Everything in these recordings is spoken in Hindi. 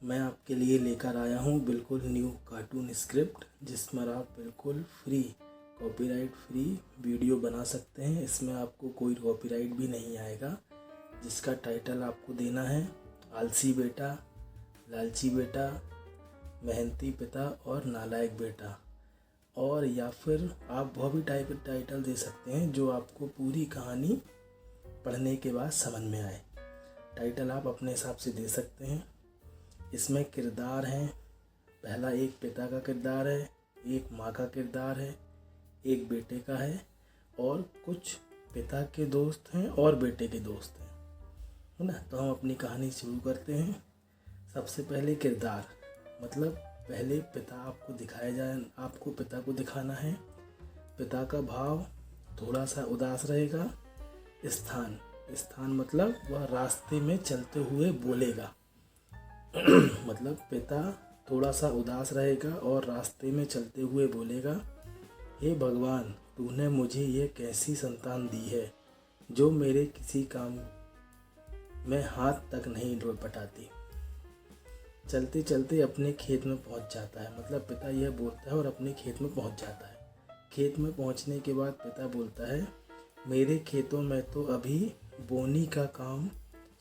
मैं आपके लिए लेकर आया हूँ बिल्कुल न्यू कार्टून स्क्रिप्ट, जिसमें आप बिल्कुल फ्री, कॉपीराइट फ्री वीडियो बना सकते हैं। इसमें आपको कोई कॉपीराइट भी नहीं आएगा। जिसका टाइटल आपको देना है आलसी बेटा, लालची बेटा, मेहनती पिता और नालायक बेटा। और या फिर आप वह भी टाइटल दे सकते हैं जो आपको पूरी कहानी पढ़ने के बाद समझ में आए। टाइटल आप अपने हिसाब से दे सकते हैं। इसमें किरदार हैं, पहला एक पिता का किरदार है, एक माँ का किरदार है, एक बेटे का है और कुछ पिता के दोस्त हैं और बेटे के दोस्त हैं, है ना। तो हम अपनी कहानी शुरू करते हैं। सबसे पहले किरदार, मतलब पहले पिता आपको दिखाया जाए, आपको पिता को दिखाना है। पिता का भाव थोड़ा सा उदास रहेगा। स्थान मतलब वह रास्ते में चलते हुए बोलेगा मतलब पिता थोड़ा सा उदास रहेगा और रास्ते में चलते हुए बोलेगा, हे भगवान, तूने मुझे ये कैसी संतान दी है जो मेरे किसी काम में हाथ तक नहीं पटाती। चलते चलते अपने खेत में पहुंच जाता है, मतलब पिता यह बोलता है और अपने खेत में पहुंच जाता है। खेत में पहुंचने के बाद पिता बोलता है, मेरे खेतों में तो अभी बोनी का काम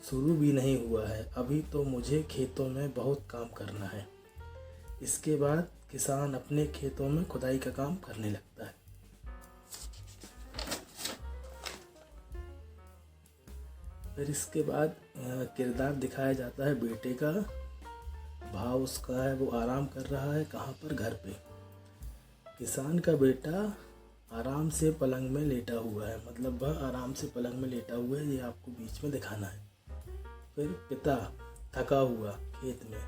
शुरू भी नहीं हुआ है, अभी तो मुझे खेतों में बहुत काम करना है। इसके बाद किसान अपने खेतों में खुदाई का काम करने लगता है। फिर इसके बाद किरदार दिखाया जाता है बेटे का। भाव उसका है, वो आराम कर रहा है, कहाँ पर? घर पे। किसान का बेटा आराम से पलंग में लेटा हुआ है, मतलब वह आराम से पलंग में लेटा हुआ है, ये आपको बीच में दिखाना है। फिर पिता थका हुआ खेत में,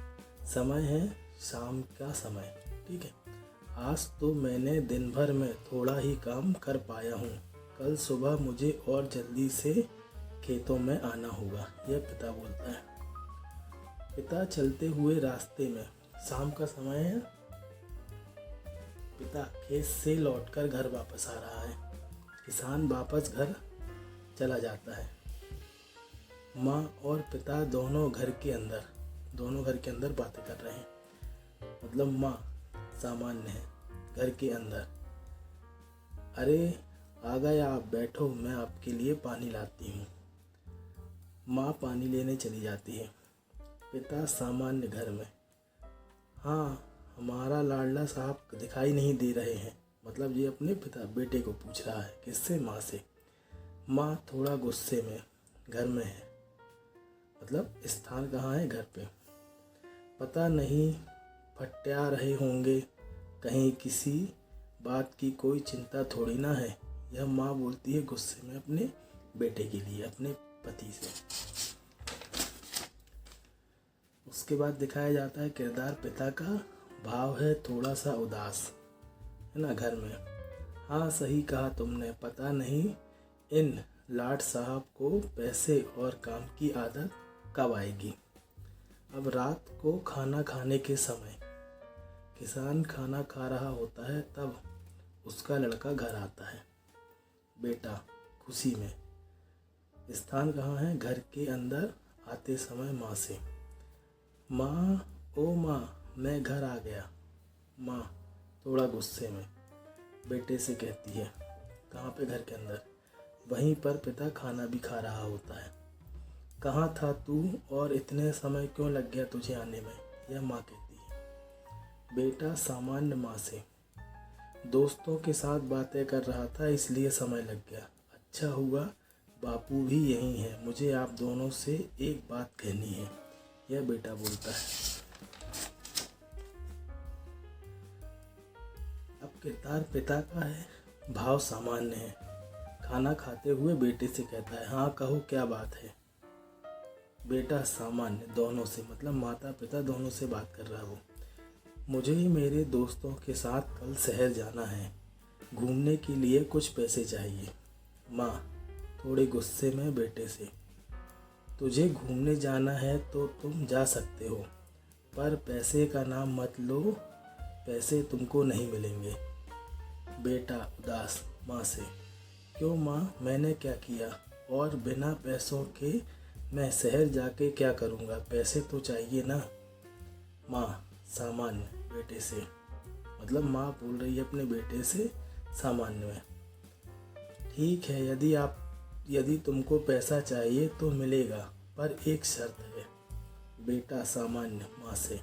समय है शाम का समय, ठीक है। आज तो मैंने दिन भर में थोड़ा ही काम कर पाया हूँ, कल सुबह मुझे और जल्दी से खेतों में आना होगा, यह पिता बोलता है। पिता चलते हुए रास्ते में, शाम का समय है, पिता खेत से लौटकर घर वापस आ रहा है। किसान वापस घर चला जाता है। माँ और पिता दोनों घर के अंदर बातें कर रहे हैं, मतलब माँ सामान्य है, घर के अंदर। अरे आ गए आप, बैठो, मैं आपके लिए पानी लाती हूँ। माँ पानी लेने चली जाती है। पिता सामान्य घर में, हाँ हमारा लाडला साहब दिखाई नहीं दे रहे हैं, मतलब ये अपने बेटे को पूछ रहा है, किससे? माँ से। माँ थोड़ा गुस्से में, घर में है, मतलब स्थान कहाँ है? घर पे। पता नहीं फट्या रहे होंगे, कहीं किसी बात की कोई चिंता थोड़ी ना है, यह माँ बोलती है गुस्से में अपने बेटे के लिए, अपने पति से। उसके बाद दिखाया जाता है किरदार पिता का। भाव है थोड़ा सा उदास, है ना, घर में। हाँ सही कहा तुमने, पता नहीं इन लाट साहब को पैसे और काम की आदत कब आएगी। अब रात को खाना खाने के समय किसान खाना खा रहा होता है, तब उसका लड़का घर आता है। बेटा खुशी में। स्थान कहाँ है? घर के अंदर आते समय माँ से, माँ ओ माँ मैं घर आ गया। माँ थोड़ा गुस्से में बेटे से कहती है, कहाँ पे? घर के अंदर। वहीं पर पिता खाना भी खा रहा होता है। कहाँ था तू और इतने समय क्यों लग गया तुझे आने में, यह माँ कहती है। बेटा सामान्य माँ से, दोस्तों के साथ बातें कर रहा था इसलिए समय लग गया। अच्छा हुआ बापू भी यहीं है, मुझे आप दोनों से एक बात कहनी है, यह बेटा बोलता है। अब किरदार पिता का है। भाव सामान्य है। खाना खाते हुए बेटे से कहता है, हाँ कहो क्या बात है। बेटा सामान्य, दोनों से, मतलब माता पिता दोनों से बात कर रहा हो। मुझे मेरे दोस्तों के साथ कल शहर जाना है, घूमने के लिए कुछ पैसे चाहिए। माँ थोड़े गुस्से में बेटे से, तुझे घूमने जाना है तो तुम जा सकते हो, पर पैसे का नाम मत लो, पैसे तुमको नहीं मिलेंगे। बेटा उदास माँ से, क्यों माँ, मैंने क्या किया, और बिना पैसों के मैं शहर जाके क्या करूँगा, पैसे तो चाहिए ना। माँ सामान्य बेटे से, मतलब माँ बोल रही है अपने बेटे से सामान्य में। ठीक है, यदि तुमको पैसा चाहिए तो मिलेगा, पर एक शर्त है। बेटा सामान्य माँ से।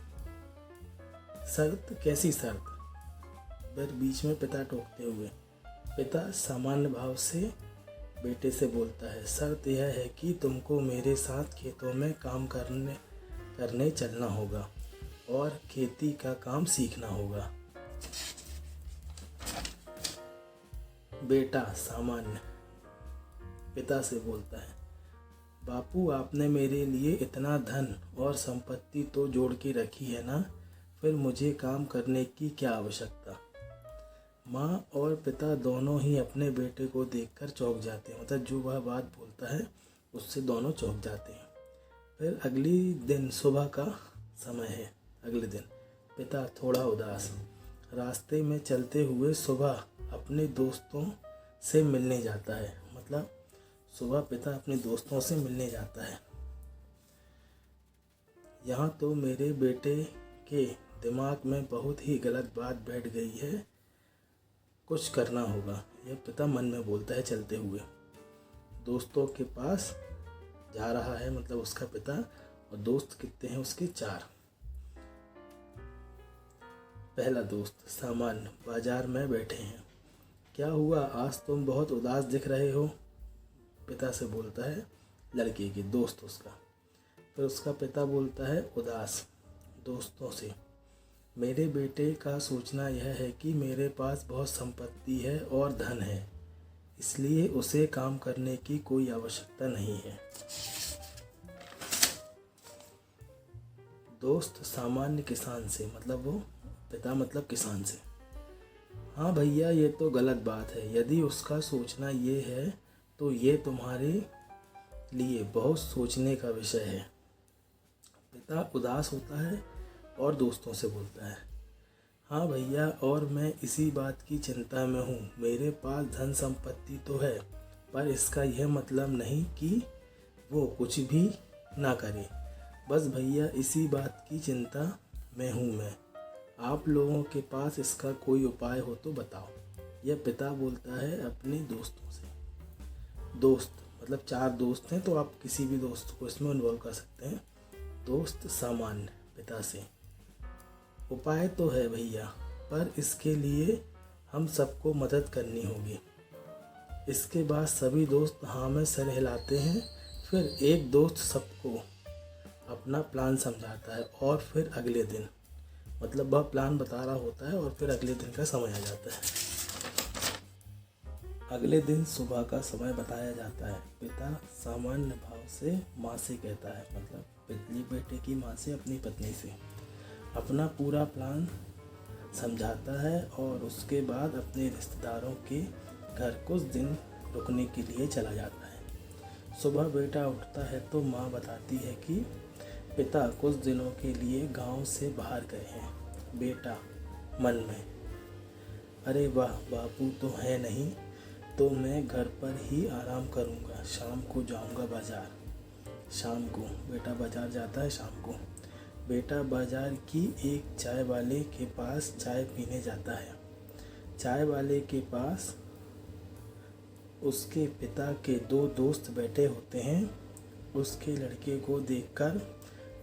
शर्त? कैसी शर्त? फिर बीच में पिता टोकते हुए। पिता सामान्य भाव से बेटे से बोलता है, शर्त यह है कि तुमको मेरे साथ खेतों में काम करने चलना होगा और खेती का काम सीखना होगा। बेटा सामान्य पिता से बोलता है, बापू आपने मेरे लिए इतना धन और संपत्ति तो जोड़ के रखी है ना, फिर मुझे काम करने की क्या आवश्यकता। माँ और पिता दोनों ही अपने बेटे को देखकर चौंक जाते हैं, मतलब जो वह बात बोलता है उससे दोनों चौंक जाते हैं। फिर अगली दिन सुबह का समय है। अगले दिन पिता थोड़ा उदास रास्ते में चलते हुए सुबह अपने दोस्तों से मिलने जाता है, मतलब सुबह पिता अपने दोस्तों से मिलने जाता है। यहाँ तो मेरे बेटे के दिमाग में बहुत ही गलत बात बैठ गई है, कुछ करना होगा, यह पिता मन में बोलता है चलते हुए। दोस्तों के पास जा रहा है, मतलब उसका पिता, और दोस्त कितने हैं उसके? 4। पहला दोस्त सामान्य बाजार में बैठे हैं। क्या हुआ, आज तुम बहुत उदास दिख रहे हो, पिता से बोलता है लड़के के दोस्त उसका। फिर उसका पिता बोलता है उदास दोस्तों से, मेरे बेटे का सोचना यह है कि मेरे पास बहुत संपत्ति है और धन है, इसलिए उसे काम करने की कोई आवश्यकता नहीं है। दोस्त सामान्य किसान से, मतलब वो पिता मतलब किसान से, हाँ भैया ये तो गलत बात है, यदि उसका सोचना ये है तो ये तुम्हारे लिए बहुत सोचने का विषय है। पिता उदास होता है और दोस्तों से बोलता है, हाँ भैया, और मैं इसी बात की चिंता में हूँ। मेरे पास धन संपत्ति तो है, पर इसका यह मतलब नहीं कि वो कुछ भी ना करे। बस भैया इसी बात की चिंता में हूँ मैं। आप लोगों के पास इसका कोई उपाय हो तो बताओ। यह पिता बोलता है अपने दोस्तों से। दोस्त मतलब 4 दोस्त हैं, तो आप किसी भी दोस्त को इसमें इन्वॉल्व कर सकते हैं। दोस्त सामान्य पिता से, उपाय तो है भैया, पर इसके लिए हम सबको मदद करनी होगी। इसके बाद सभी दोस्त हाँ में सर हिलाते हैं। फिर एक दोस्त सबको अपना प्लान समझाता है और फिर अगले दिन, मतलब वह प्लान बता रहा होता है और फिर अगले दिन का समय आ जाता है। अगले दिन सुबह का समय बताया जाता है। पिता सामान्य भाव से माँ से कहता है, मतलब पिछली बेटे की माँ से अपनी पत्नी से अपना पूरा प्लान समझाता है और उसके बाद अपने रिश्तेदारों के घर कुछ दिन रुकने के लिए चला जाता है। सुबह बेटा उठता है तो माँ बताती है कि पिता कुछ दिनों के लिए गांव से बाहर गए हैं। बेटा मन में, अरे वाह, बापू तो है नहीं, तो मैं घर पर ही आराम करूंगा, शाम को जाऊंगा बाजार। शाम को बेटा बाजार जाता है। शाम को बेटा बाजार की एक चाय वाले के पास चाय पीने जाता है। चाय वाले के पास उसके पिता के 2 दोस्त बैठे होते हैं। उसके लड़के को देखकर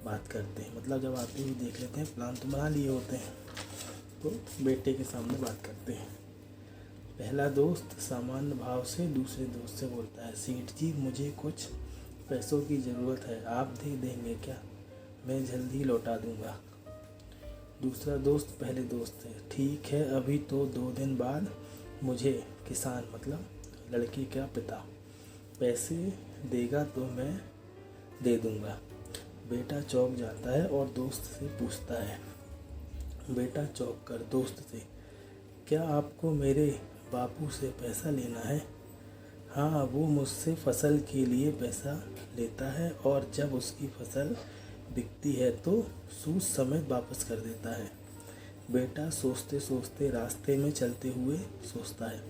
बात करते हैं, मतलब जब आते ही देख लेते हैं, प्लान तो बना लिए होते हैं, तो बेटे के सामने बात करते हैं। पहला दोस्त सामान्य भाव से दूसरे दोस्त से बोलता है, सेठ जी मुझे कुछ पैसों की ज़रूरत है, आप दे देंगे क्या? मैं जल्दी लौटा दूंगा। दूसरा दोस्त पहले दोस्त से, ठीक है, अभी तो 2 दिन बाद मुझे किसान मतलब लड़की का पिता पैसे देगा तो मैं दे दूंगा। बेटा चौंक जाता है और दोस्त से पूछता है, बेटा चौंक कर दोस्त से, क्या आपको मेरे बापू से पैसा लेना है? हाँ, वो मुझसे फसल के लिए पैसा लेता है और जब उसकी फसल बिकती है तो सूद समेत वापस कर देता है। बेटा सोचते सोचते रास्ते में चलते हुए सोचता है,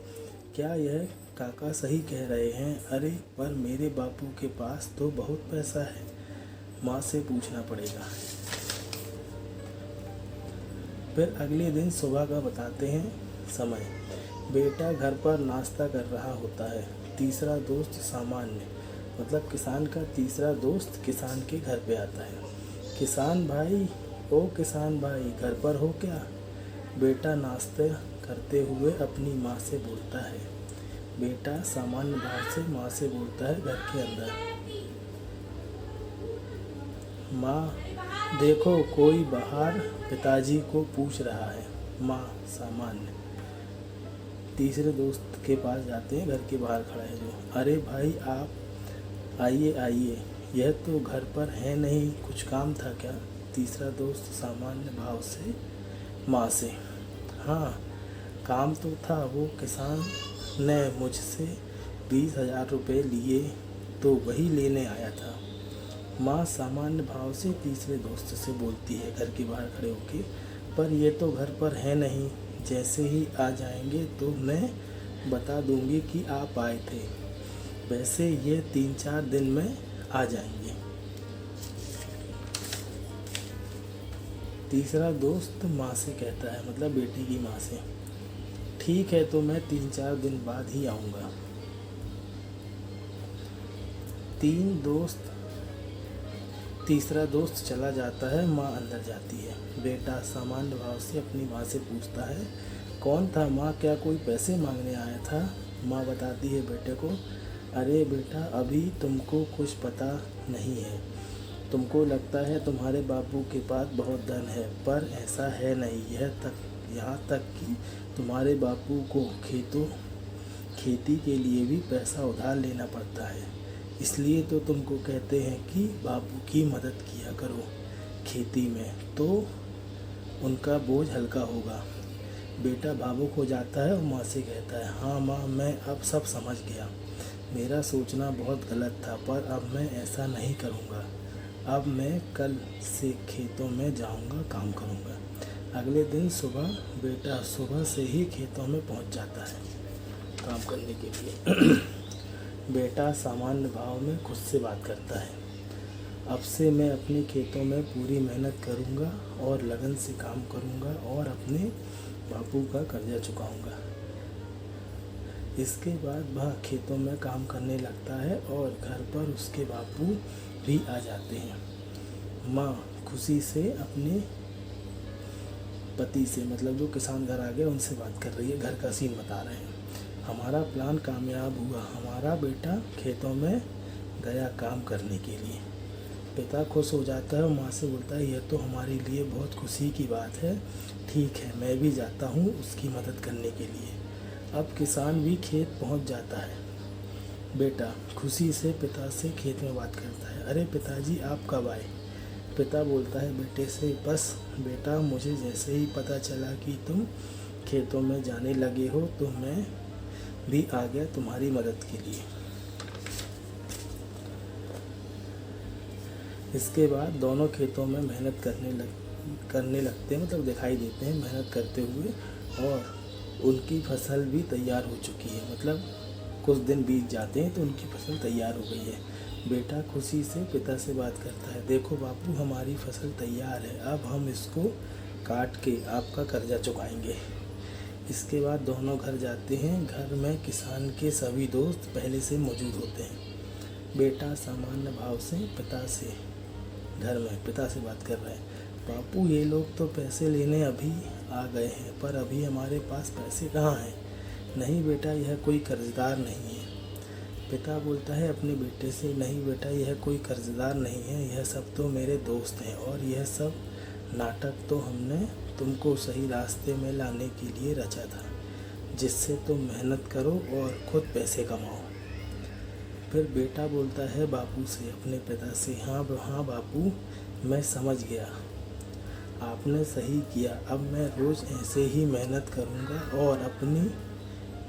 क्या यह काका सही कह रहे हैं? अरे पर मेरे बापू के पास तो बहुत पैसा है, माँ से पूछना पड़ेगा। फिर अगले दिन सुबह का बताते हैं समय। बेटा घर पर नाश्ता कर रहा होता है। तीसरा दोस्त सामान्य, मतलब किसान का तीसरा दोस्त किसान के घर पे आता है। किसान भाई, ओ किसान भाई, घर पर हो क्या? बेटा नाश्ते करते हुए अपनी माँ से बोलता है। बेटा सामान्य भाव से माँ से बोलता है घर के अंदर, माँ देखो कोई बाहर पिताजी को पूछ रहा है। माँ सामान्य तीसरे दोस्त के पास जाते हैं, घर के बाहर खड़ा है जो। अरे भाई आप आइए आइए, यह तो घर पर है नहीं, कुछ काम था क्या? तीसरा दोस्त सामान्य भाव से माँ से, हाँ काम तो था, वो किसान ने मुझसे 20,000 रुपये लिए तो वही लेने आया था। माँ सामान्य भाव से तीसरे दोस्त से बोलती है घर के बाहर खड़े होके, पर ये तो घर पर है नहीं, जैसे ही आ जाएंगे तो मैं बता दूंगी कि आप आए थे, वैसे ये 3-4 दिन में आ जाएंगे। तीसरा दोस्त माँ से कहता है, मतलब बेटी की माँ से, ठीक है तो मैं 3-4 दिन बाद ही आऊँगा। तीसरा दोस्त चला जाता है, माँ अंदर जाती है। बेटा सामान्य भाव से अपनी माँ से पूछता है, कौन था माँ, क्या कोई पैसे मांगने आया था? माँ बताती है बेटे को, अरे बेटा अभी तुमको कुछ पता नहीं है, तुमको लगता है तुम्हारे बापू के पास बहुत धन है, पर ऐसा है नहीं। यहाँ तक कि तुम्हारे बापू को खेती के लिए भी पैसा उधार लेना पड़ता है, इसलिए तो तुमको कहते हैं कि बापू की मदद किया करो खेती में, तो उनका बोझ हल्का होगा। बेटा भावुक हो जाता है और माँ से कहता है, हाँ माँ मैं अब सब समझ गया, मेरा सोचना बहुत गलत था, पर अब मैं ऐसा नहीं करूँगा। अब मैं कल से खेतों में जाऊँगा, काम करूँगा। अगले दिन सुबह बेटा सुबह से ही खेतों में पहुँच जाता है काम करने के लिए। बेटा सामान्य भाव में खुद से बात करता है, अब से मैं अपने खेतों में पूरी मेहनत करूँगा और लगन से काम करूँगा और अपने बापू का कर्जा चुकाऊँगा। इसके बाद वह खेतों में काम करने लगता है और घर पर उसके बापू भी आ जाते हैं। माँ खुशी से अपने पति से, मतलब जो किसान घर आ गए उनसे बात कर रही है, घर का सीन बता रहे हैं। हमारा प्लान कामयाब हुआ, हमारा बेटा खेतों में गया काम करने के लिए। पिता खुश हो जाता है और माँ से बोलता है, यह तो हमारे लिए बहुत खुशी की बात है, ठीक है मैं भी जाता हूँ उसकी मदद करने के लिए। अब किसान भी खेत पहुँच जाता है। बेटा खुशी से पिता से खेत में बात करता है, अरे पिताजी आप कब आए? पिता बोलता है बेटे से, बस बेटा मुझे जैसे ही पता चला कि तुम खेतों में जाने लगे हो तो मैं भी आ गया तुम्हारी मदद के लिए। इसके बाद दोनों खेतों में मेहनत करने लगते हैं, मतलब दिखाई देते हैं मेहनत करते हुए, और उनकी फसल भी तैयार हो चुकी है, मतलब कुछ दिन बीत जाते हैं तो उनकी फसल तैयार हो गई है। बेटा खुशी से पिता से बात करता है, देखो बापू हमारी फसल तैयार है, अब हम इसको काट के आपका कर्जा चुकाएंगे। इसके बाद दोनों घर जाते हैं। घर में किसान के सभी दोस्त पहले से मौजूद होते हैं। बेटा सामान्य भाव से घर में पिता से बात कर रहे हैं, बापू ये लोग तो पैसे लेने अभी आ गए हैं, पर अभी हमारे पास पैसे कहाँ हैं? नहीं बेटा यह कोई कर्जदार नहीं है। पिता बोलता है अपने बेटे से, नहीं बेटा यह कोई कर्जदार नहीं है, यह सब तो मेरे दोस्त हैं, और यह सब नाटक तो हमने तुमको सही रास्ते में लाने के लिए रचा था, जिससे तुम मेहनत करो और खुद पैसे कमाओ। फिर बेटा बोलता है बापू से, अपने पिता से, हाँ बापू मैं समझ गया, आपने सही किया, अब मैं रोज़ ऐसे ही मेहनत करूँगा और अपनी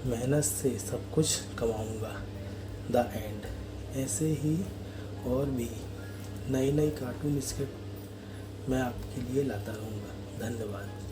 मेहनत से सब कुछ कमाऊँगा। The end. ऐसे ही और भी नई कार्टून स्क्रिप्ट मैं आपके लिए लाता रहूँगा। धन्यवाद।